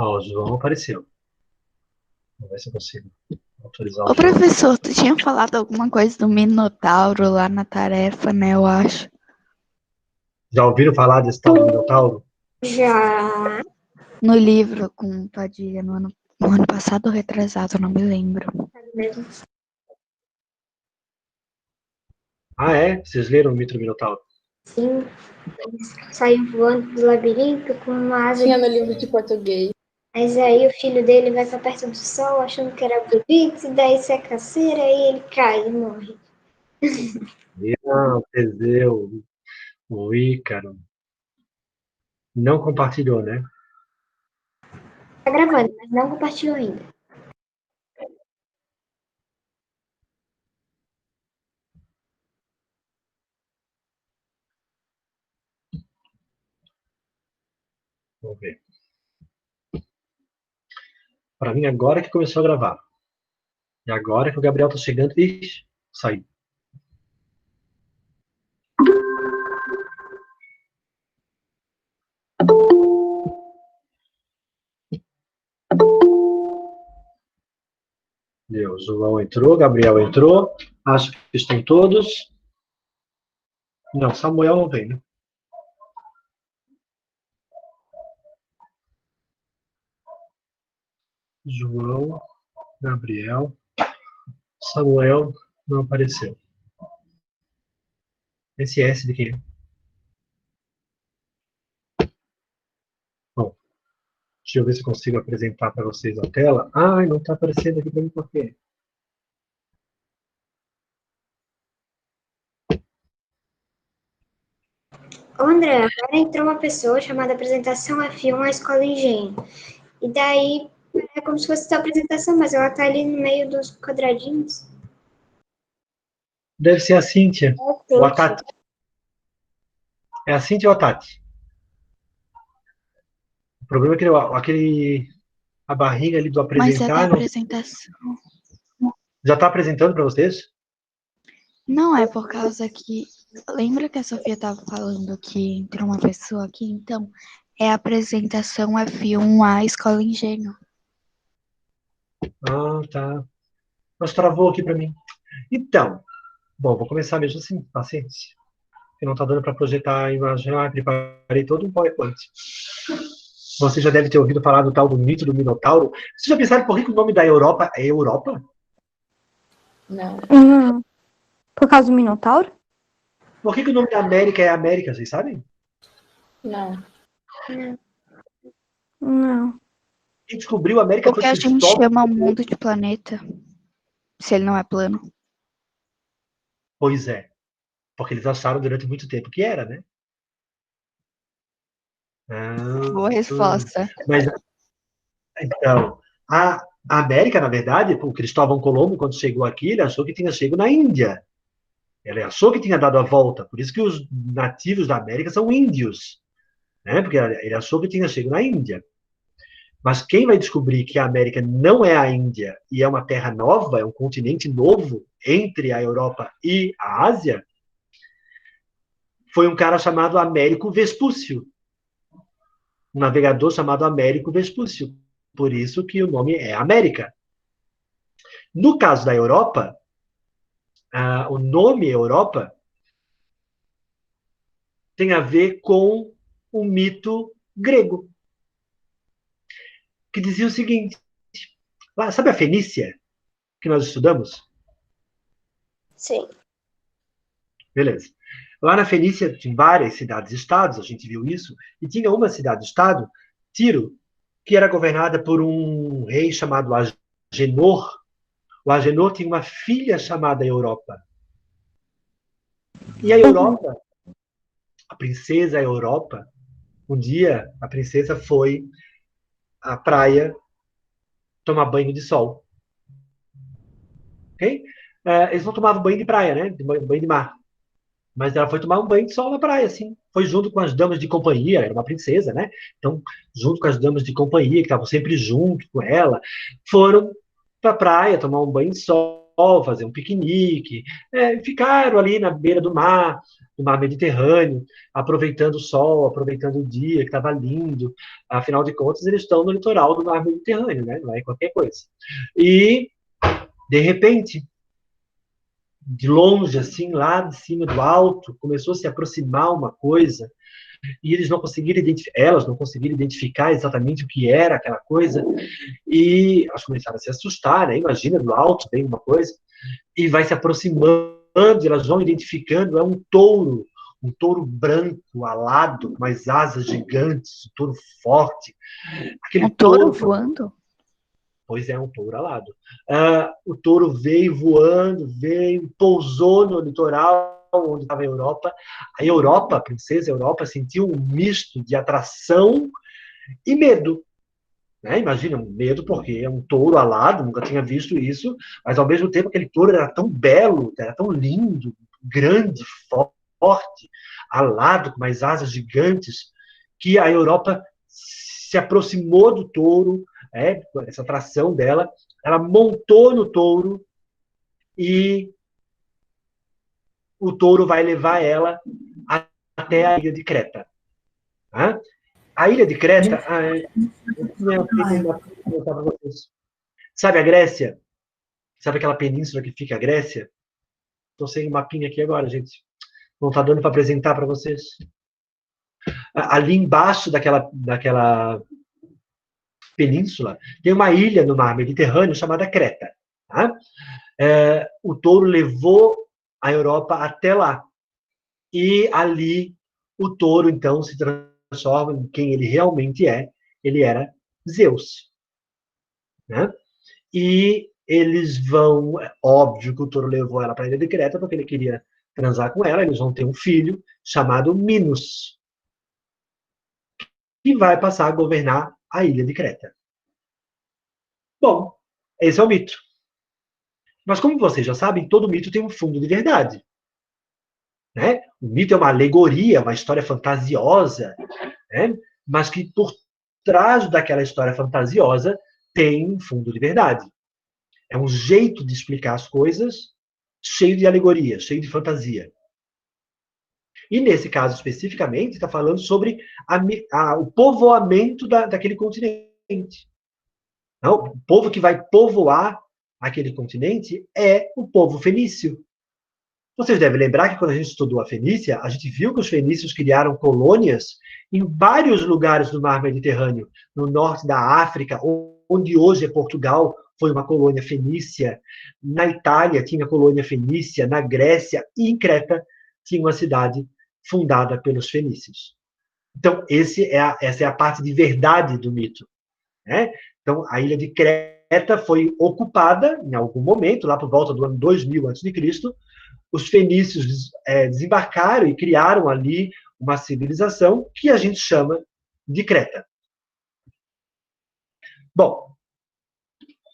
Ó, o João apareceu. Vamos ver se eu consigo autorizar Ô, o João. professor, tu tinha falado alguma coisa do Minotauro lá na tarefa, né, eu acho. Já ouviram falar desse tal do Minotauro? Já. No livro com Padilha, no ano passado ou retrasado, não me lembro. Mesmo. Ah, é? Vocês leram o mito do Minotauro? Sim. Saiu voando do labirinto com uma asa. Tinha no livro de português. Mas aí o filho dele vai pra perto do sol, achando que era bonito, e daí seca a cera e ele cai e morre. Não, o Teseu, o Ícaro. Não compartilhou, né? Tá gravando, mas não compartilhou ainda. Vamos ver. Para mim, agora que começou a gravar. E agora que o Gabriel tá chegando. Ixi, saiu. Deu. João entrou, Gabriel entrou. Acho que estão todos. Não, Samuel não vem, né? João, Gabriel, Samuel não apareceu. Esse S de quem é? Bom, deixa eu ver se eu consigo apresentar para vocês a tela. Ai, não está aparecendo aqui para mim por quê? Ô, André, agora entrou uma pessoa chamada Apresentação F1 à Escola Engenho. E daí é como se fosse sua apresentação, mas ela tá ali no meio dos quadradinhos. Deve ser a Cíntia. É Ou a Tati. É a Cíntia ou a Tati? O problema é que a barriga ali do Mas é da apresentar. Não... apresentação. Já está apresentando para vocês? Não, é por causa que. Lembra que a Sofia estava falando que entrou uma pessoa aqui? Então, é a apresentação F1 à Escola Engenho. Ah, tá. Mas travou aqui para mim. Então, bom, vou começar mesmo assim, paciência. Que não está dando para projetar a imagem. Ah, preparei todo um PowerPoint. Você já deve ter ouvido falar do tal do mito do Minotauro. Vocês já pensaram por que o nome da Europa é Europa? Não. Por causa do Minotauro? Por que o nome da América é América, vocês sabem? Não. Não. Quem descobriu a América Porque foi a gente Cristóvão. chama o mundo de planeta, se ele não é plano. Pois é. Porque eles acharam durante muito tempo que era, né? Boa resposta. Mas, então, a América, na verdade, o Cristóvão Colombo, quando chegou aqui, ele achou que tinha chegado na Índia. Ele achou que tinha dado a volta. Por isso que os nativos da América são índios. Né? Porque ele achou que tinha chegado na Índia. Mas quem vai descobrir que a América não é a Índia e é uma terra nova, é um continente novo entre a Europa e a Ásia, foi um cara chamado Américo Vespúcio. Um navegador chamado Américo Vespúcio. Por isso que o nome é América. No caso da Europa, o nome Europa tem a ver com o mito grego, que dizia o seguinte: sabe a Fenícia, que nós estudamos? Sim. Beleza. Lá na Fenícia tinha várias cidades-estados, a gente viu isso, e tinha uma cidade-estado, Tiro, que era governada por um rei chamado Agenor. O Agenor tinha uma filha chamada Europa. E a Europa, a princesa Europa, um dia a princesa foi à praia tomar banho de sol. Ok? Eles não tomavam banho de praia, né? Banho de mar. Mas ela foi tomar um banho de sol na praia, assim. Foi junto com as damas de companhia, era uma princesa, né? Então, junto com as damas de companhia, que estavam sempre junto com ela, foram para a praia tomar um banho de sol. fazer um piquenique, ficaram ali na beira do mar Mediterrâneo, aproveitando o sol, aproveitando o dia, que estava lindo. Afinal de contas, eles estão no litoral do mar Mediterrâneo, né? Não é qualquer coisa. E, de repente, de longe, assim, lá de cima do alto, começou a se aproximar uma coisa, e eles não conseguiram elas não conseguiram identificar exatamente o que era aquela coisa, e elas começaram a se assustar, né? Imagina, do alto vem uma coisa, e vai se aproximando, elas vão identificando, é um touro branco, alado, com as asas gigantes, um touro forte. Aquele Um touro touro voando? Pois é, um touro alado. O touro veio voando, pousou no litoral onde estava a Europa. A Europa, a princesa Europa, sentiu um misto de atração e medo. Né? Imagina, um medo porque é um touro alado, nunca tinha visto isso, mas ao mesmo tempo aquele touro era tão belo, era tão lindo, grande, forte, alado, com umas asas gigantes, que a Europa se aproximou do touro, essa atração dela, ela montou no touro e o touro vai levar ela até a ilha de Creta. Tá? A ilha de Creta, sabe a Grécia? Sabe aquela península que fica a Grécia? Estou sem um mapinha aqui agora, gente. Não está dando para apresentar para vocês. Ali embaixo daquela península tem uma ilha no mar Mediterrâneo chamada Creta. Tá? O touro levou a Europa até lá. E ali o touro, então, se transforma em quem ele realmente é. Ele era Zeus. Né? E eles vão... Óbvio que o touro levou ela para a ilha de Creta porque ele queria transar com ela. Eles vão ter um filho chamado Minos, que vai passar a governar a ilha de Creta. Bom, esse é o mito. Mas como vocês já sabem, todo mito tem um fundo de verdade. Né? O mito é uma alegoria, uma história fantasiosa, né? Mas que por trás daquela história fantasiosa tem um fundo de verdade. É um jeito de explicar as coisas cheio de alegoria, cheio de fantasia. E nesse caso especificamente, está falando sobre o povoamento daquele continente. Não, o povo que vai povoar aquele continente é o povo fenício. Vocês devem lembrar que quando a gente estudou a Fenícia, a gente viu que os fenícios criaram colônias em vários lugares do mar Mediterrâneo. No norte da África, onde hoje é Portugal, foi uma colônia fenícia. Na Itália tinha colônia fenícia, na Grécia e em Creta tinha uma cidade fundada pelos fenícios. Então, essa é a parte de verdade do mito. Né? Então, a ilha de Creta foi ocupada em algum momento, lá por volta do ano 2000 a.C., os fenícios desembarcaram e criaram ali uma civilização que a gente chama de Creta. Bom,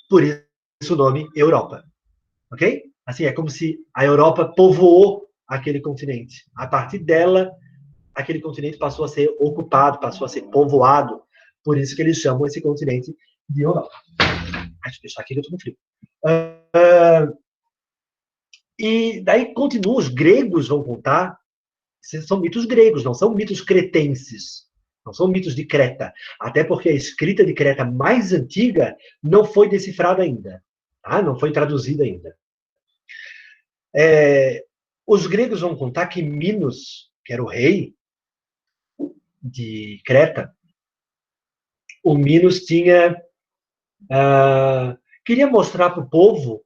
por isso o nome Europa. Ok? Assim, é como se a Europa povoou aquele continente. A partir dela, aquele continente passou a ser ocupado, passou a ser povoado. Por isso que eles chamam esse continente de Europa. Deixa eu deixar aqui que eu estou no frio. E daí continua, os gregos vão contar, são mitos gregos, não são mitos cretenses, não são mitos de Creta, até porque a escrita de Creta mais antiga não foi decifrada ainda, tá? Não foi traduzida ainda. Os gregos vão contar que Minos, que era o rei de Creta, o Minos queria mostrar para o povo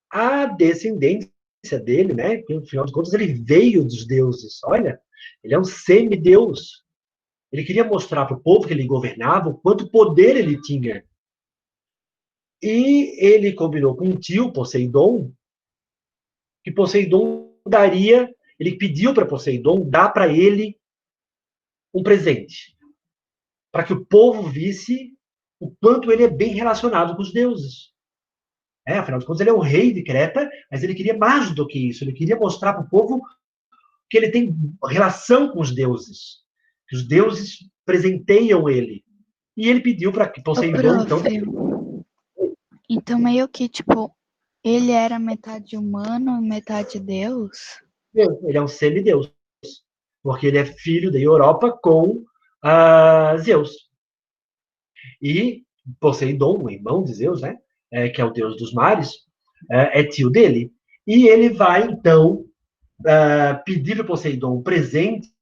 a descendência dele, né? Porque, afinal de contas, ele veio dos deuses. Olha, ele é um semideus. Ele queria mostrar para o povo que ele governava o quanto poder ele tinha. E ele combinou com um tio, Poseidon, que Poseidon daria, ele pediu para Poseidon dar para ele um presente, para que o povo visse o quanto ele é bem relacionado com os deuses. Afinal de contas, ele é o rei de Creta, mas ele queria mais do que isso. Ele queria mostrar para o povo que ele tem relação com os deuses. Que os deuses presenteiam ele. E ele pediu para que Poseidon, então... Então, meio que, tipo, Ele era metade humano e metade Deus? Ele é um semideus, porque ele é filho da Europa com Zeus. E Poseidon, o irmão de Zeus, né, que é o deus dos mares, é tio dele. E ele vai, então, pedir para Poseidon um presente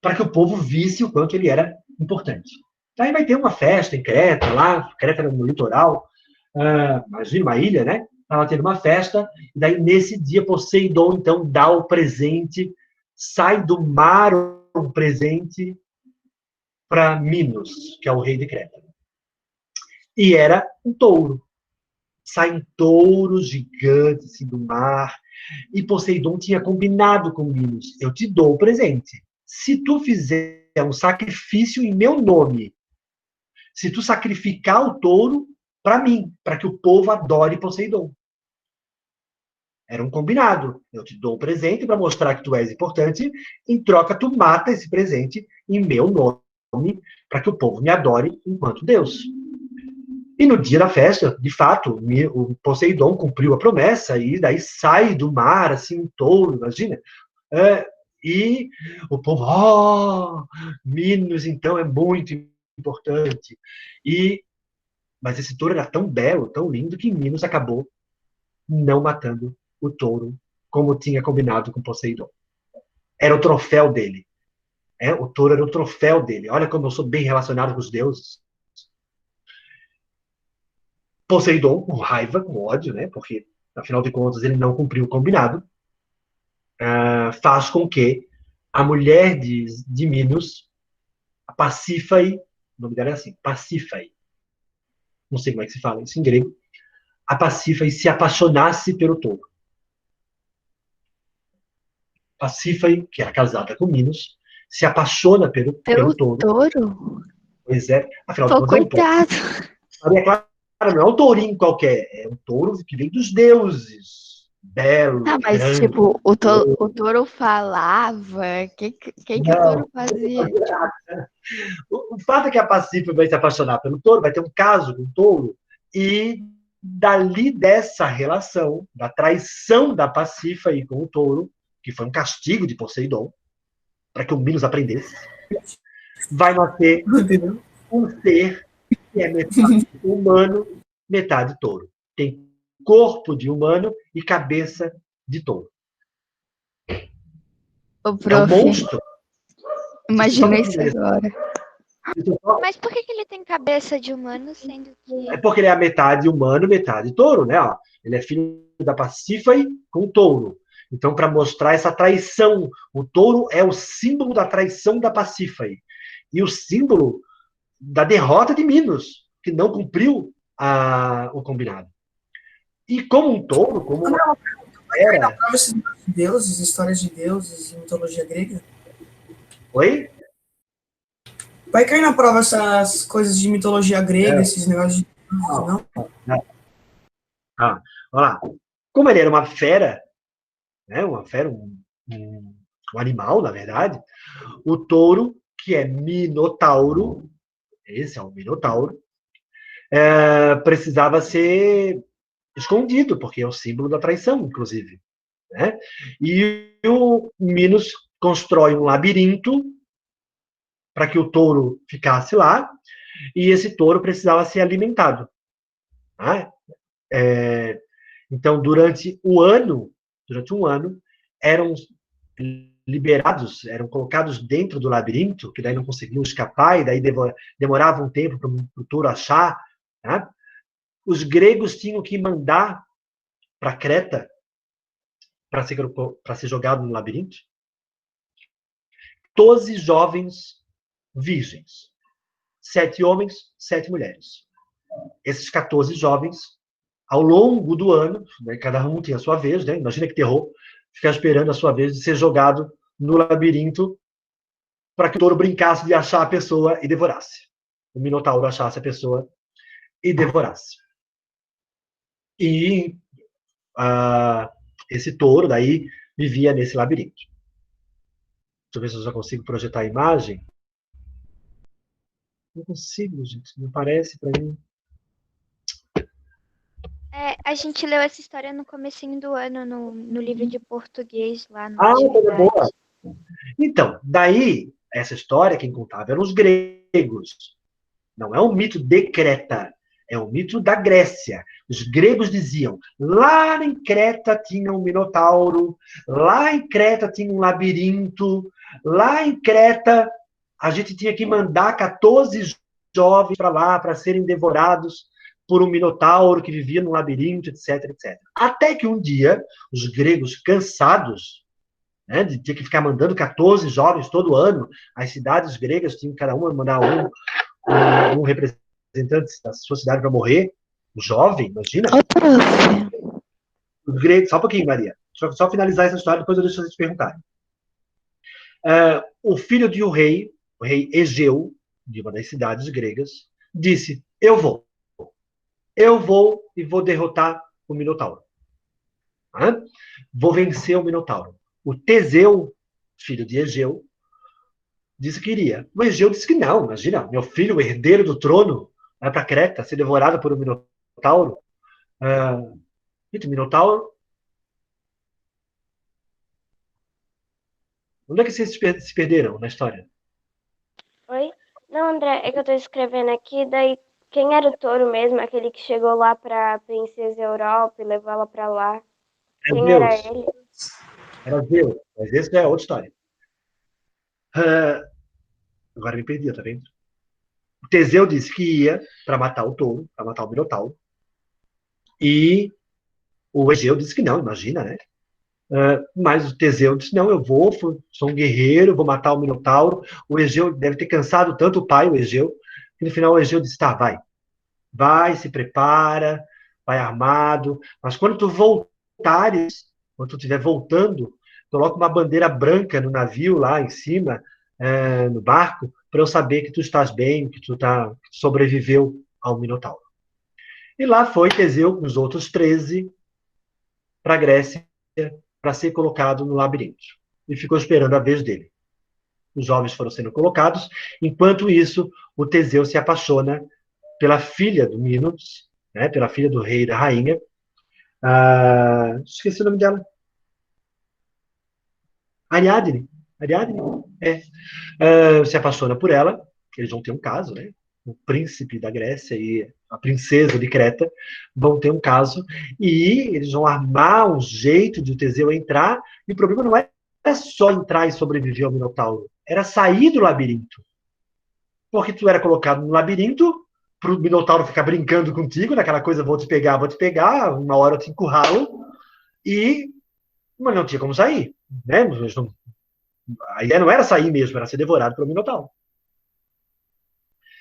para que o povo visse o quanto ele era importante. Aí vai ter uma festa em Creta, lá, Creta era no litoral, imagina uma ilha, né? Estava tendo uma festa, e daí nesse dia Poseidon, então, dá o presente, sai do mar um presente para Minos, que é o rei de Creta. E era um touro. Saem touros gigantes assim, do mar, e Poseidon tinha combinado com Minos, eu te dou o presente. Se tu fizer um sacrifício em meu nome, se tu sacrificar o touro para mim, para que o povo adore Poseidon. Era um combinado. Eu te dou um presente para mostrar que tu és importante, em troca tu mata esse presente em meu nome, para que o povo me adore enquanto Deus. E no dia da festa, de fato, o Poseidon cumpriu a promessa e daí sai do mar, assim, um touro, imagina. E o povo, Minos, então, é muito importante. Mas esse touro era tão belo, tão lindo, que Minos acabou não matando o touro, como tinha combinado com Poseidon. Era o troféu dele. O touro era o troféu dele. Olha como eu sou bem relacionado com os deuses. Poseidon, com raiva, com ódio, né? Porque, afinal de contas, ele não cumpriu o combinado, faz com que a mulher de Minos, a Pasífae, o nome dela é assim, Pasífae, não sei como é que se fala isso em grego, a Pasífae se apaixonasse pelo touro. Pasífae, que era casada com Minos, se apaixona pelo touro. Touro? Pois é, afinal de Pô, contas, é um touro. coitado. É claro, não é um tourinho qualquer, é um touro que vem dos deuses. Belo, Ah, mas grande. tipo, o touro falava. Que o touro fazia? O fato é que a Pacífica vai se apaixonar pelo touro, vai ter um caso com o touro, e dali dessa relação, da traição da Pacífica aí com o touro, que foi um castigo de Poseidon, para que o Minos aprendesse, vai nascer um ser que é metade humano, metade touro. Tem corpo de humano e cabeça de touro. Ô, É um prof, monstro. imagina isso agora. Mas por que ele tem cabeça de humano, sendo que... É porque ele é a metade humano, metade touro, né? Ele é filho da Pasífae com touro. Então, para mostrar essa traição, o touro é o símbolo da traição da Pasífae. E o símbolo da derrota de Minos, que não cumpriu o combinado. E como um touro, como uma era... Deuses, histórias de deuses e mitologia grega? Oi? Vai cair na prova essas coisas de mitologia grega, esses negócios de deuses, não? Olha lá. Como ele era uma fera, né? Uma fera, um animal, na verdade, o touro, que é Minotauro, esse é o Minotauro, precisava ser escondido, porque é o símbolo da traição, inclusive. Né? E o Minos constrói um labirinto para que o touro ficasse lá, e esse touro precisava ser alimentado. Né? Então, durante um ano, eram liberados, eram colocados dentro do labirinto, que daí não conseguiam escapar, e daí demorava um tempo para o touro achar. Tá? Os gregos tinham que mandar para Creta, para ser jogado no labirinto, 12 jovens virgens. 7 homens, 7 mulheres. Esses 14 jovens, ao longo do ano, né, cada um tinha a sua vez, né? Imagina que terror, ficar esperando a sua vez de ser jogado no labirinto para que o touro brincasse de achar a pessoa e devorasse. O Minotauro achasse a pessoa e devorasse. E esse touro daí vivia nesse labirinto. Deixa eu ver se eu já consigo projetar a imagem. Não consigo, gente. Não parece para mim. A gente leu essa história no comecinho do ano, no livro de português, lá no Coisa Atividade. boa. Então, daí, essa história, quem contava eram os gregos. Não é um mito de Creta, é um mito da Grécia. Os gregos diziam, lá em Creta tinha um minotauro, lá em Creta tinha um labirinto, lá em Creta a gente tinha que mandar 14 jovens para lá para serem devorados por um minotauro que vivia num labirinto, etc, etc. Até que um dia, os gregos, cansados, né, de ter que ficar mandando 14 jovens todo ano, as cidades gregas tinham cada uma mandar um representante da sua cidade para morrer, um jovem, imagina. Ô, prof. Os gregos, só um pouquinho, Maria. Só finalizar essa história, depois eu deixo vocês perguntarem. O filho de o rei Egeu, de uma das cidades gregas, disse, eu vou e vou derrotar o Minotauro. Vou vencer o Minotauro. O Teseu, filho de Egeu, disse que iria. O Egeu disse que não, imagina, meu filho, o herdeiro do trono, vai para Creta, ser devorado por um Minotauro. O Minotauro... Onde é que vocês se perderam na história? Oi? Não, André, é que eu tô escrevendo aqui, daí quem era o touro mesmo, aquele que chegou lá pra Princesa Europa e levou ela pra lá? Quem era ele? Era Zeus, mas esse já é outra história. Agora me perdi, tá vendo? O Teseu disse que ia para matar o touro, para matar o Minotauro. E o Egeu disse que não, imagina, né? Mas o Teseu disse, não, eu vou, sou um guerreiro, vou matar o Minotauro. O Egeu deve ter cansado tanto o pai, o Egeu, que no final o Egeu disse, tá, vai, se prepara, vai armado, mas quando tu voltares, quando tu estiver voltando, coloca uma bandeira branca no navio lá em cima, no barco, para eu saber que tu estás bem, que tu sobreviveu ao Minotauro. E lá foi Teseu com os outros 13 para a Grécia, para ser colocado no labirinto. E ficou esperando a vez dele. Os jovens foram sendo colocados. Enquanto isso, o Teseu se apaixona pela filha do Minos, né, pela filha do rei e da rainha. Esqueci o nome dela. Ariadne. Se apaixona por ela. Eles vão ter um caso, né? O príncipe da Grécia e a princesa de Creta vão ter um caso, e eles vão armar um jeito de o Teseu entrar, e o problema não era só entrar e sobreviver ao Minotauro, era sair do labirinto. Porque tu era colocado no labirinto, para o Minotauro ficar brincando contigo, naquela coisa, vou te pegar, uma hora eu te encurralo, mas não tinha como sair. Né? A ideia não era sair mesmo, era ser devorado pelo Minotauro.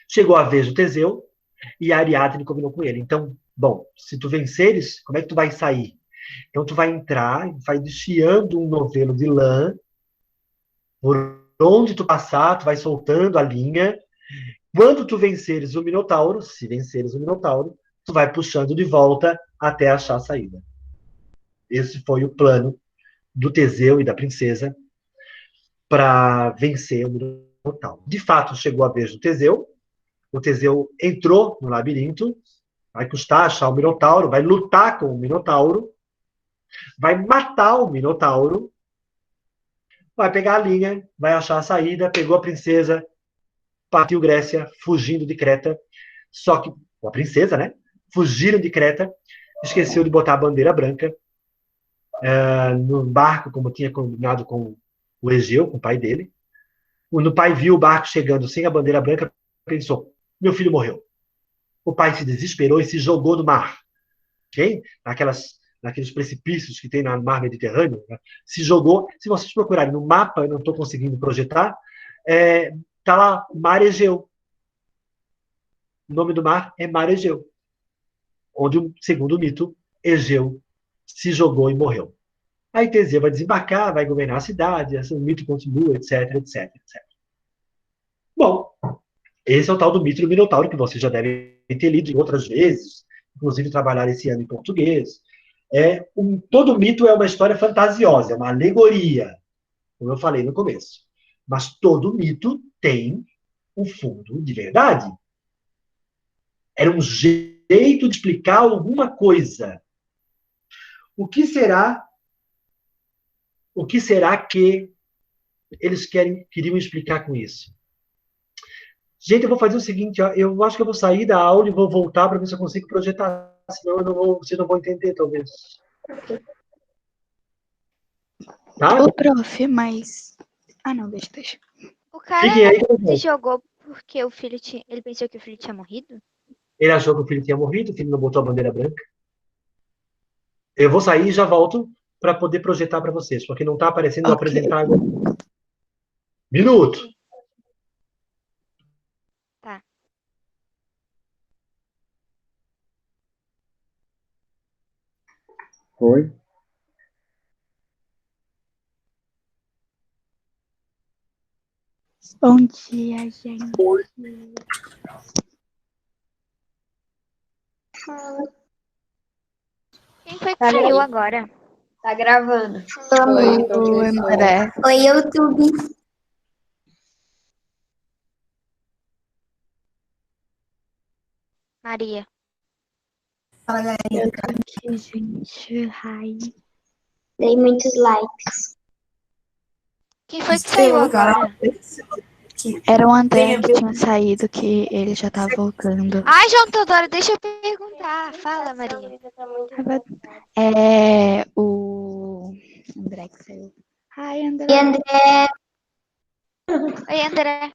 Chegou a vez do Teseu, e a Ariadne combinou com ele. Então, bom, se tu venceres, como é que tu vai sair? Então, tu vai entrar, vai desfiando um novelo de lã, por onde tu passar, tu vai soltando a linha. Quando tu venceres o Minotauro, se venceres o Minotauro, tu vai puxando de volta até achar a saída. Esse foi o plano do Teseu e da princesa para vencer o Minotauro. De fato, chegou a vez do Teseu. O Teseu entrou no labirinto, vai custar achar o Minotauro, vai lutar com o Minotauro, vai matar o Minotauro, vai pegar a linha, vai achar a saída, pegou a princesa, partiu Grécia, fugindo de Creta, só que, com a princesa, né? Fugiram de Creta, esqueceu de botar a bandeira branca no barco, como tinha combinado com o Egeu, com o pai dele. Quando o pai viu o barco chegando sem a bandeira branca, pensou, meu filho morreu. O pai se desesperou e se jogou no mar. Okay? Naqueles precipícios que tem no mar Mediterrâneo, né? Se jogou. Se vocês procurarem no mapa, eu não estou conseguindo projetar, está lá, Mar Egeu. O nome do mar é Mar Egeu. Onde, segundo o mito, Egeu se jogou e morreu. Aí Teseu vai desembarcar, vai governar a cidade, o mito continua, etc, etc, etc. Bom, esse é o tal do mito do Minotauro, que vocês já devem ter lido outras vezes, inclusive trabalhar esse ano em português. Todo mito é uma história fantasiosa, é uma alegoria, como eu falei no começo. Mas todo mito tem um fundo de verdade. Era um jeito direito de explicar alguma coisa. O que será que eles queriam explicar com isso? Gente, eu vou fazer o seguinte, ó, eu acho que eu vou sair da aula e vou voltar para ver se eu consigo projetar, senão vocês não vão entender, talvez. Tá? Ô, prof, mas... Ah, não, deixa. O cara Fiquem aí. se jogou porque o filho tinha... Ele pensou que o filho tinha morrido? Ele achou que o filho tinha morrido, o filho não botou a bandeira branca. Eu vou sair e já volto para poder projetar para vocês, porque não está aparecendo apresentar agora. Minuto. Tá. Oi? Bom dia, gente. Quem foi que saiu agora? Tá gravando. Oi, Oi, professor. André. Oi, YouTube. Maria. Fala, galera. Eu tô aqui, gente. Hi. Dei muitos likes. Quem foi que saiu agora? Era o André que tinha saído, que ele já tá voltando. Ai, João Teodoro, deixa eu perguntar. Fala, Maria. É o André que saiu. Hi, André. E André, Oi, André.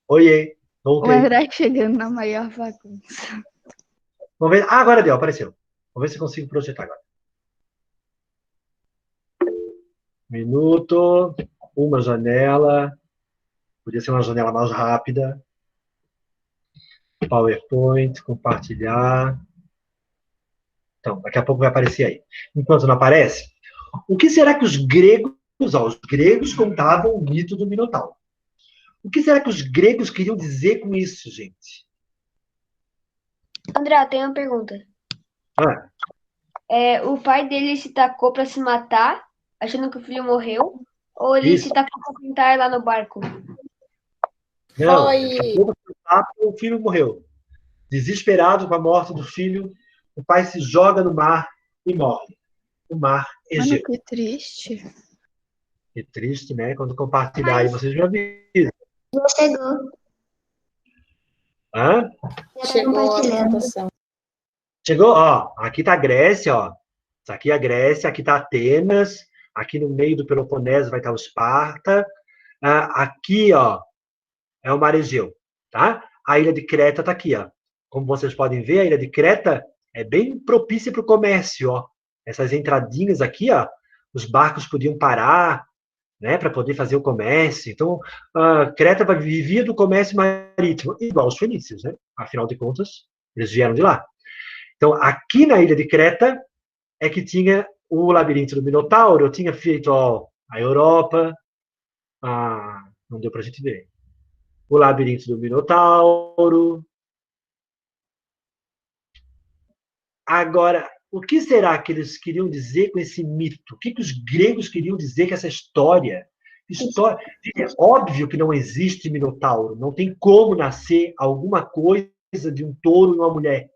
Oiê. O Voltei. André chegando na maior bagunça. Vamos ver. Ah, agora deu, apareceu. Vamos ver se eu consigo projetar agora. Minuto. Uma janela. Podia ser uma janela mais rápida. PowerPoint, compartilhar. Então, daqui a pouco vai aparecer aí. Enquanto não aparece, o que será que os gregos contavam o mito do Minotauro? O que será que os gregos queriam dizer com isso, gente? André, eu tenho uma pergunta. Ah, O pai dele se tacou pra se matar, achando que o filho morreu? Ou ele Isso. se tacou pra cantar lá no barco? não, Foi. o filho morreu. Desesperado com a morte do filho, o pai se joga no mar e morre. O mar Mano, Egeu. que triste. Que triste, né? Quando compartilhar aí, vocês já viram. já chegou. Hã? Já tá Chegou a compartilhando. apresentação. Chegou, ó, aqui tá a Grécia, ó. Isso aqui é a Grécia, aqui tá Atenas, aqui no meio do Peloponeso vai estar o Esparta. Aqui, ó, é o Mar Egeu, tá? A ilha de Creta tá aqui, ó. Como vocês podem ver, a ilha de Creta é bem propícia para o comércio, ó. Essas entradinhas aqui, ó, os barcos podiam parar, né, para poder fazer o comércio. Então, Creta vivia do comércio marítimo, igual os fenícios, né? Afinal de contas, eles vieram de lá. Então, aqui na ilha de Creta é que tinha o labirinto do Minotauro. Eu tinha feito, ó, a Europa, não deu para a gente ver. O labirinto do Minotauro. Agora, o que será que eles queriam dizer com esse mito? O que os gregos queriam dizer com essa história? É óbvio que não existe Minotauro. Não tem como nascer alguma coisa de um touro e uma mulher.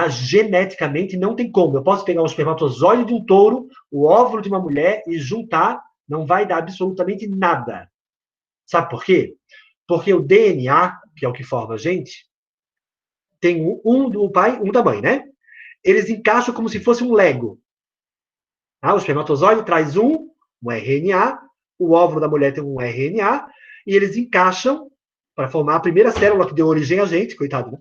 Geneticamente não tem como. Eu posso pegar um espermatozoide de um touro, o óvulo de uma mulher e juntar, não vai dar absolutamente nada. Sabe por quê? Porque o DNA, que é o que forma a gente, tem um do pai, um da mãe, né? Eles encaixam como se fosse um Lego. O espermatozoide traz um RNA, o óvulo da mulher tem um RNA, e eles encaixam para formar a primeira célula que deu origem a gente, coitado, né?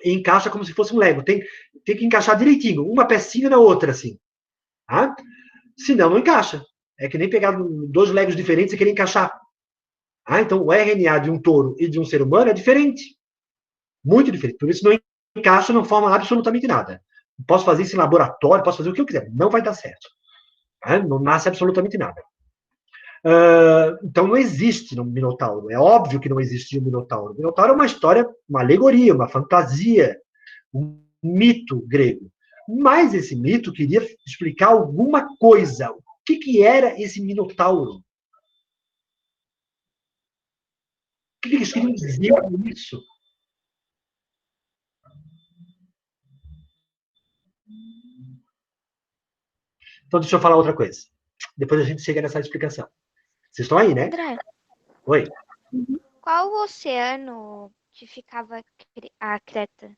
E encaixa como se fosse um Lego. Tem que encaixar direitinho, uma pecinha na outra, assim. Senão, não encaixa. É que nem pegar dois Legos diferentes e querer encaixar. Então, o RNA de um touro e de um ser humano é diferente. Muito diferente. Por isso, não encaixa, não forma absolutamente nada. Posso fazer isso em laboratório, posso fazer o que eu quiser. Não vai dar certo. Não nasce absolutamente nada. Então, não existe um Minotauro. É óbvio que não existe um Minotauro. O Minotauro é uma história, uma alegoria, uma fantasia, um mito grego. Mas esse mito queria explicar alguma coisa. O que era esse Minotauro? O que eles queriam dizer com isso? Então, deixa eu falar outra coisa. Depois a gente chega nessa explicação. Vocês estão aí, né? André, Oi. qual o oceano que ficava a Creta?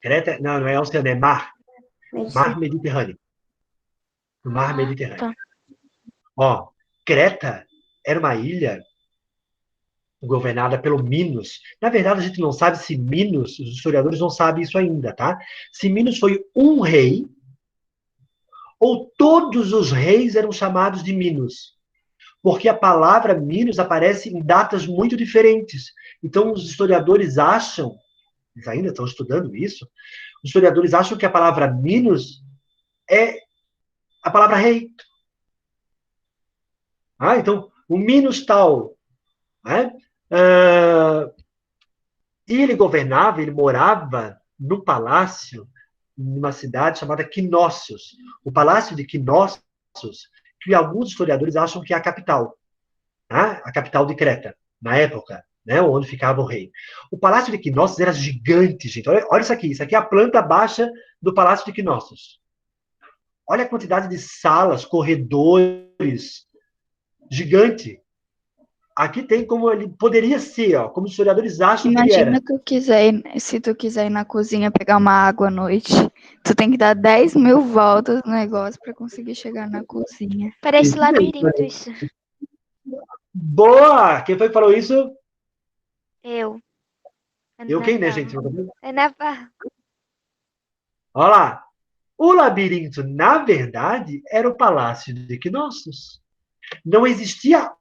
Creta? Não, não é oceano, é mar. Mas Mar Mediterrâneo. O Mar Mediterrâneo. Tá. Ó, Creta era uma ilha governada pelo Minos. Na verdade, a gente não sabe se Minos, os historiadores não sabem isso ainda, tá? Se Minos foi um rei, ou todos os reis eram chamados de Minos. Porque a palavra Minos aparece em datas muito diferentes. Então, os historiadores acham, eles ainda estão estudando isso, os historiadores acham que a palavra Minos é a palavra rei. Então, o Minos tal, né? E ele governava, ele morava no palácio, numa cidade chamada Knossos. O palácio de Knossos, que alguns historiadores acham que é a capital. A capital de Creta, na época, né, onde ficava o rei. O palácio de Knossos era gigante, gente. Olha isso aqui. Isso aqui é a planta baixa do palácio de Knossos. Olha a quantidade de salas, corredores, gigante. Aqui tem como ele poderia ser, ó, como os historiadores acham que ele era. Imagina se tu quiser ir na cozinha pegar uma água à noite, tu tem que dar 10.000 voltas no negócio pra conseguir chegar na cozinha. Parece labirinto isso. Boa! Quem foi que falou isso? Eu. Eu quem, né, gente? É Navarro. Olha lá. O labirinto, na verdade, era o palácio de Knossos. Não existia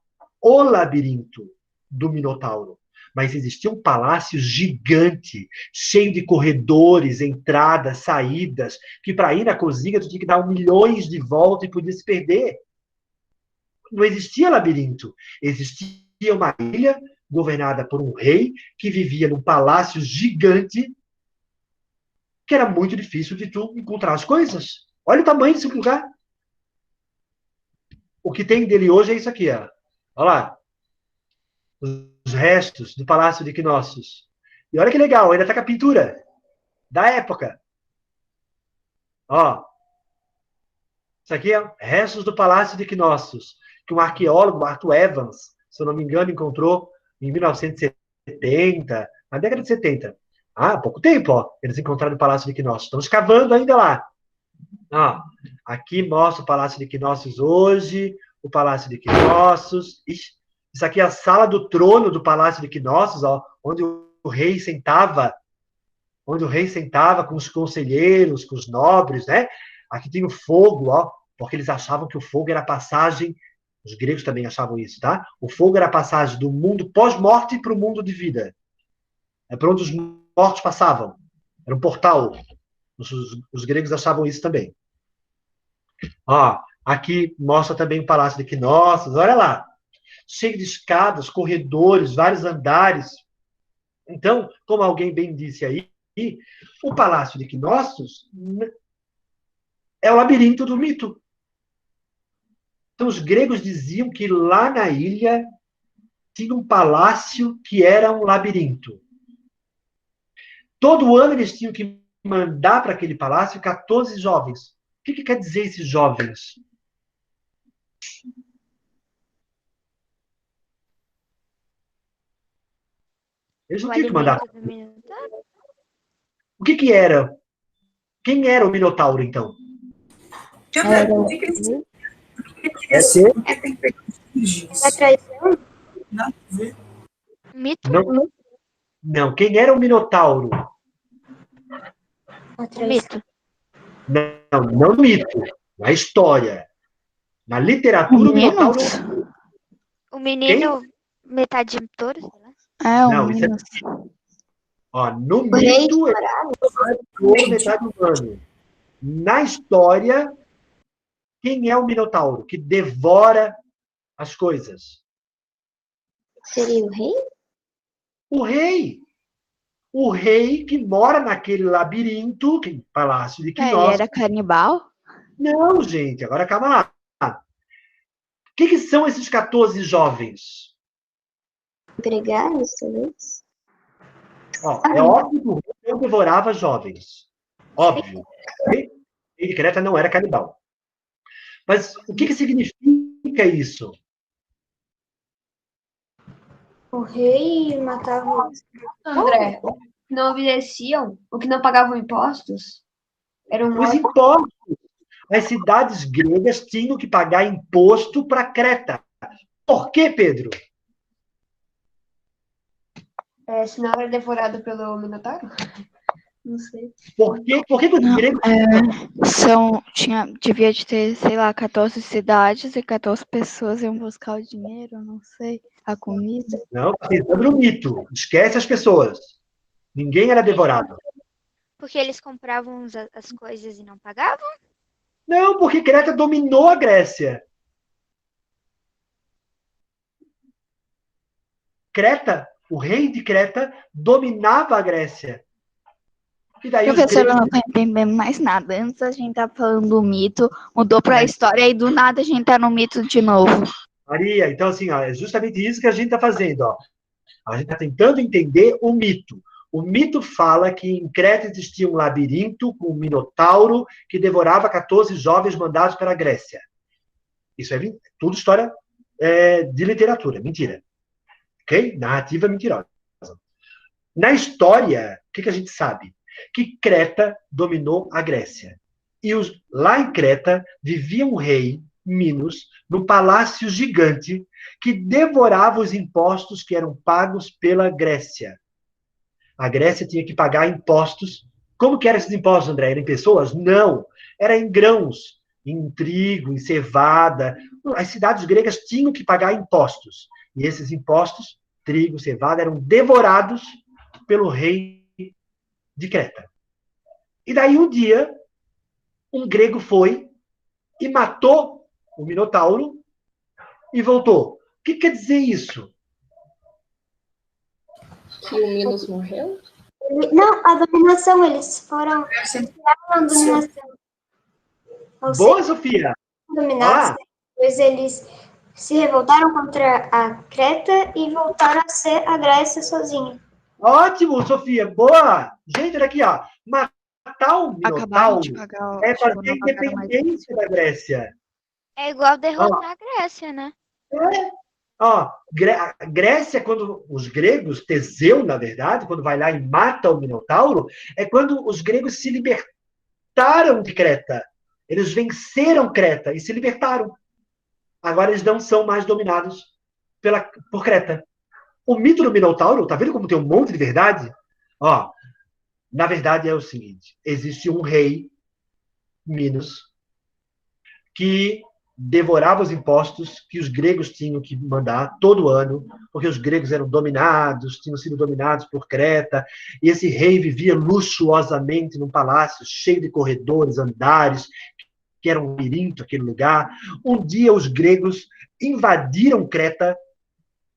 o labirinto do Minotauro, mas existia um palácio gigante, cheio de corredores, entradas, saídas, que para ir na cozinha tu tinha que dar milhões de voltas e podia se perder. Não existia labirinto. Existia uma ilha governada por um rei que vivia num palácio gigante que era muito difícil de tu encontrar as coisas. Olha o tamanho desse lugar. O que tem dele hoje é isso aqui, ó. Olha lá. Os restos do Palácio de Knossos. E olha que legal, ainda está com a pintura da época. Ó. Isso aqui é restos do Palácio de Knossos, que um arqueólogo, Arthur Evans, se eu não me engano, encontrou em 1970, na década de 70. Há pouco tempo, ó, eles encontraram o Palácio de Knossos. Estão escavando ainda lá. Ó, aqui mostra o Palácio de Knossos hoje, o Palácio de Knossos. Isso aqui é a sala do trono do Palácio de Knossos, ó, onde o rei sentava com os conselheiros, com os nobres, né? Aqui tem o fogo, ó, porque eles achavam que o fogo era a passagem, os gregos também achavam isso, tá? O fogo era a passagem do mundo pós-morte para o mundo de vida. É para onde os mortos passavam. Era um portal. Os gregos achavam isso também. Ó, aqui mostra também o Palácio de Knossos, olha lá. Cheio de escadas, corredores, vários andares. Então, como alguém bem disse aí, o Palácio de Knossos é o labirinto do mito. Então, os gregos diziam que lá na ilha tinha um palácio que era um labirinto. Todo ano eles tinham que mandar para aquele palácio 14 jovens. O que quer dizer esses jovens? Eles não tinham que mandar. O que era? Quem era o Minotauro, então? A traição? Mito? Não. Quem era o Minotauro? A traição. Não no mito. Na história. Na literatura, o Minotauro... O menino metade de touro, sei lá. Não, isso ó, no mito, é metade humano. Na história, quem é o Minotauro? Que devora as coisas? Seria o rei? O rei. O rei que mora naquele labirinto, que palácio de Knossos. Ele era canibal? Não, gente, agora calma lá. O que são esses 14 jovens? Empregados, talvez? Ó, é óbvio que o rei não devorava jovens. Óbvio. ok? O rei de Creta não era canibal. Mas o que significa isso? O rei matava os... André, o que não obedeciam, o que não pagavam impostos, eram Os mortos. impostos. As cidades gregas tinham que pagar imposto para Creta. Por quê, Pedro? Senão era devorado pelo Minotauro? Não sei. Por que os Não, gregos... devia de ter, sei lá, 14 cidades e 14 pessoas iam buscar o dinheiro, não sei, a comida. Não, tá pensando no mito. Esquece as pessoas. Ninguém era devorado. Porque eles compravam as coisas e não pagavam? Não, porque Creta dominou a Grécia. Creta, o rei de Creta, dominava a Grécia. E daí os Professor, eu gregos... não tô entendendo mais nada. Antes a gente tá falando do mito, mudou pra história e do nada a gente tá no mito de novo. Maria, então assim, ó, é justamente isso que a gente está fazendo. Ó. A gente está tentando entender o mito. O mito fala que em Creta existia um labirinto com um minotauro que devorava 14 jovens mandados pela Grécia. Isso é tudo história de literatura, mentira. Ok? Narrativa mentirosa. Na história, o que a gente sabe? Que Creta dominou a Grécia. E lá em Creta vivia um rei, Minos, num palácio gigante que devorava os impostos que eram pagos pela Grécia. A Grécia tinha que pagar impostos. Como que eram esses impostos, André? Eram em pessoas? Não. Era em grãos, em trigo, em cevada. As cidades gregas tinham que pagar impostos. E esses impostos, trigo, cevada, eram devorados pelo rei de Creta. E daí um dia, um grego foi e matou o Minotauro e voltou. O que quer dizer isso? Que o Minos morreu? Não, a dominação, eles foram a dominação. Boa, Sofia! Dominados, depois eles se revoltaram contra a Creta e voltaram a ser a Grécia sozinha. Ótimo, Sofia! Boa! Gente, olha aqui, ó. Matar o Minotauro é fazer a independência da Grécia. É igual derrotar a Grécia, né? A Grécia, quando os gregos, Teseu, na verdade, quando vai lá e mata o Minotauro, é quando os gregos se libertaram de Creta. Eles venceram Creta e se libertaram. Agora eles não são mais dominados por Creta. O mito do Minotauro, tá vendo como tem um monte de verdade? Ó, na verdade é o seguinte, existe um rei, Minos, que devorava os impostos que os gregos tinham que mandar todo ano, porque os gregos eram dominados, tinham sido dominados por Creta, e esse rei vivia luxuosamente num palácio cheio de corredores, andares, que era um labirinto aquele lugar. Um dia os gregos invadiram Creta,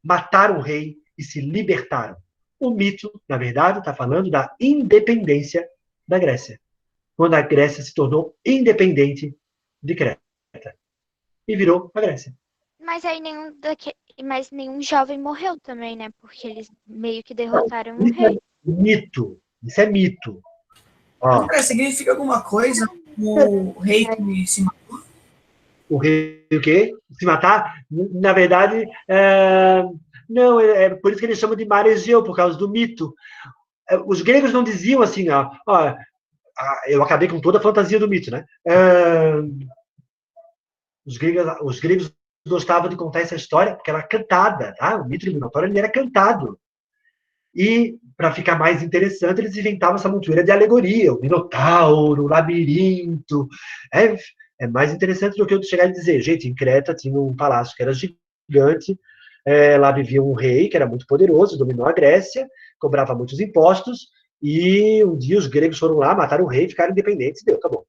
mataram o rei e se libertaram. O mito, na verdade, está falando da independência da Grécia, quando a Grécia se tornou independente de Creta e virou a Grécia. Mas aí nenhum jovem morreu também, né? Porque eles meio que derrotaram o rei. Mito. Isso é mito. Ó, significa alguma coisa? O rei que se matou? O rei o quê? Se matar? Na verdade, não, é por isso que eles chamam de mar Egeu, por causa do mito. Os gregos não diziam assim, ó, eu acabei com toda a fantasia do mito, né? Os gregos gostavam de contar essa história porque ela era cantada, tá? O mito do Minotauro ele era cantado. E, para ficar mais interessante, eles inventavam essa montoeira de alegoria, o Minotauro, o labirinto. É mais interessante do que eu chegar e dizer, gente, em Creta tinha um palácio que era gigante, lá vivia um rei que era muito poderoso, dominou a Grécia, cobrava muitos impostos, e um dia os gregos foram lá, mataram o rei, ficaram independentes, e deu, acabou.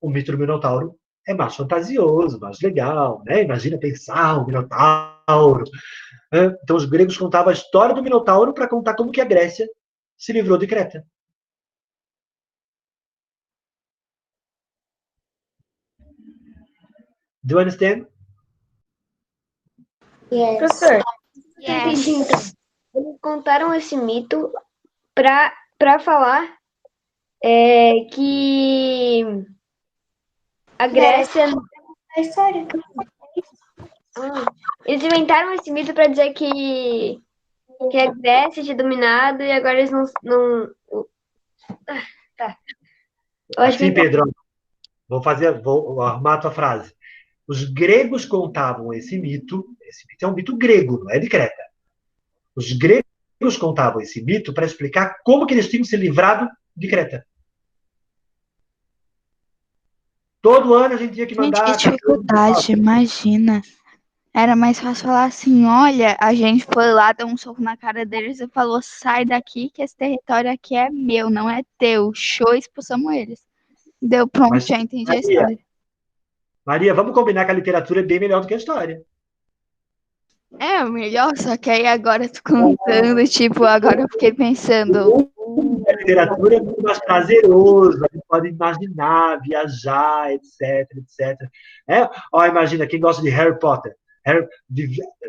O mito do Minotauro é mais fantasioso, mais legal, né? Imagina pensar o Minotauro. Então os gregos contavam a história do Minotauro para contar como que a Grécia se livrou de Creta. Do you understand? Yes. Professor, Yes. entendi então. Eles contaram esse mito para falar que a Grécia. A história. Eles inventaram esse mito para dizer que a Grécia tinha dominado e agora eles não. Tá. Eu acho Assim, que Pedro, vou arrumar a tua frase. Os gregos contavam esse mito é um mito grego, não é de Creta. Os gregos contavam esse mito para explicar como que eles tinham se livrado de Creta. Todo ano a gente tinha que Gente, mandar... que dificuldade, imagina. Era mais fácil falar assim, olha, a gente foi lá, deu um soco na cara deles e falou, sai daqui que esse território aqui é meu, não é teu. Show, expulsamos eles. Deu, pronto, Mas, já entendi a história. Maria, vamos combinar que a literatura é bem melhor do que a história. É, o melhor, só que aí agora eu tô contando, tipo, agora eu fiquei pensando, A literatura é muito mais prazeroso, a gente pode imaginar, viajar, etc, etc. Imagina, quem gosta de Harry Potter,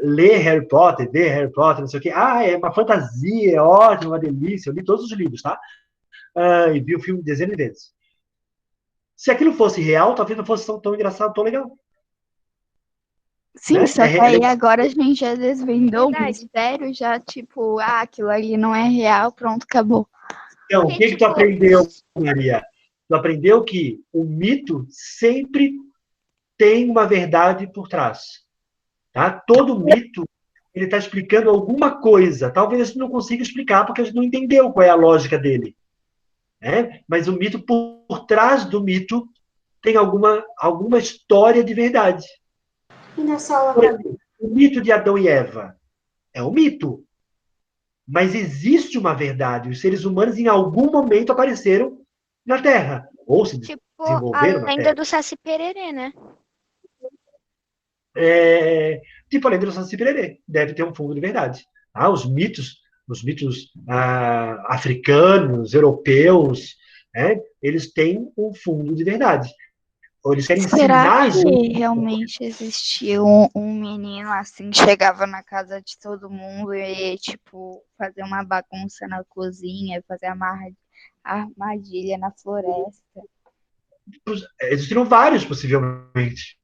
ler Harry Potter, ver Harry Potter, não sei o quê. É uma fantasia, é ótimo, uma delícia. Eu li todos os livros, tá? E vi o filme dezenas de vezes. Se aquilo fosse real, talvez não fosse tão engraçado, tão legal. sim, Né? só que aí agora a gente já desvendou o Verdade. mistério, já tipo, aquilo ali não é real, pronto, acabou. Então, o Porque, que tu aprendeu, Maria? Tu aprendeu que o mito sempre tem uma verdade por trás. Tá? Todo mito ele está explicando alguma coisa. Talvez a gente não consiga explicar porque a gente não entendeu qual é a lógica dele. Né? Mas o mito, por trás do mito, tem alguma história de verdade. E na sala Por exemplo, o mito de Adão e Eva é um mito. Mas existe uma verdade. Os seres humanos, em algum momento, apareceram na Terra. Ou se tipo, a desenvolveram na lenda Terra. do Saci Pererê, né? Tipo a lenda do Saci Pererê. Deve ter um fundo de verdade. Os mitos africanos, europeus, eles têm um fundo de verdade. Ou eles querem Será ensinar a que gente. realmente existia um menino assim, chegava na casa de todo mundo e, tipo, fazer uma bagunça na cozinha, fazer armadilha na floresta? Existiram vários, possivelmente.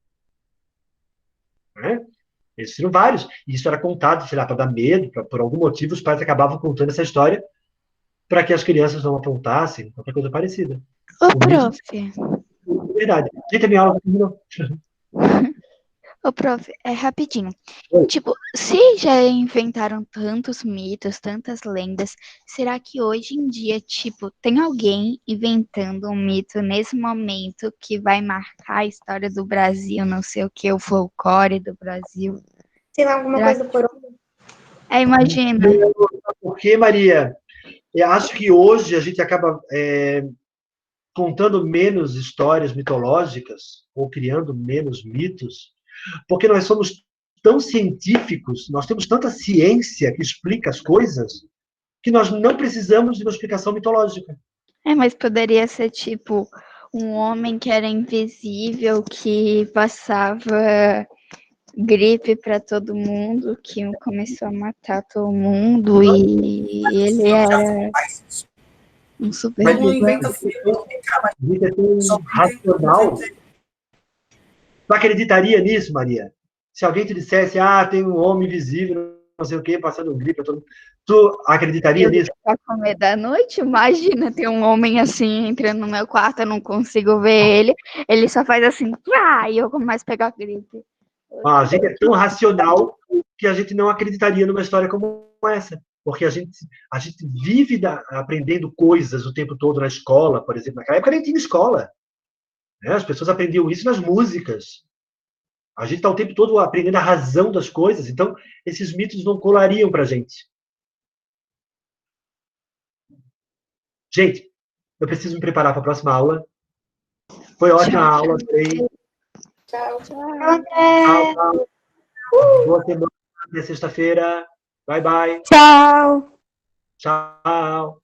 Né? Existiram vários. E isso era contado, sei lá, para dar medo, por algum motivo, os pais acabavam contando essa história para que as crianças não aprontassem, qualquer coisa parecida. Ô, O mito prof, de verdade. Gente, a minha aula terminou. ô, prof, é rapidinho. Oi. Tipo, se já inventaram tantos mitos, tantas lendas, será que hoje em dia, tipo, tem alguém inventando um mito nesse momento que vai marcar a história do Brasil, não sei o que, o folclore do Brasil? sei lá, alguma Será coisa do corona. imagina. Porque, Maria, eu acho que hoje a gente acaba contando menos histórias mitológicas ou criando menos mitos, porque nós somos tão científicos, nós temos tanta ciência que explica as coisas, que nós não precisamos de uma explicação mitológica. Mas poderia ser tipo um homem que era invisível, que passava gripe para todo mundo, que começou a matar todo mundo e ele era um super Mas não Mas vilão. inventa filme, não fica, mas a gente é tão só racional. Tu acreditaria nisso, Maria? Se alguém te dissesse, tem um homem invisível, não sei o quê, passando gripe, tu acreditaria Eu ia nisso? ficar com medo da noite. Imagina ter um homem assim entrando no meu quarto, eu não consigo ver ele só faz assim, e eu começo a pegar gripe. A gente é tão racional que a gente não acreditaria numa história como essa. Porque a gente vive aprendendo coisas o tempo todo na escola, por exemplo. Naquela época nem tinha escola. Né? As pessoas aprendiam isso nas músicas. A gente está o tempo todo aprendendo a razão das coisas. Então, esses mitos não colariam para a gente. Gente, eu preciso me preparar para a próxima aula. Foi ótima a aula. Tchau. Tchau. Boa semana. Até sexta-feira. Bye, bye. Tchau. Tchau.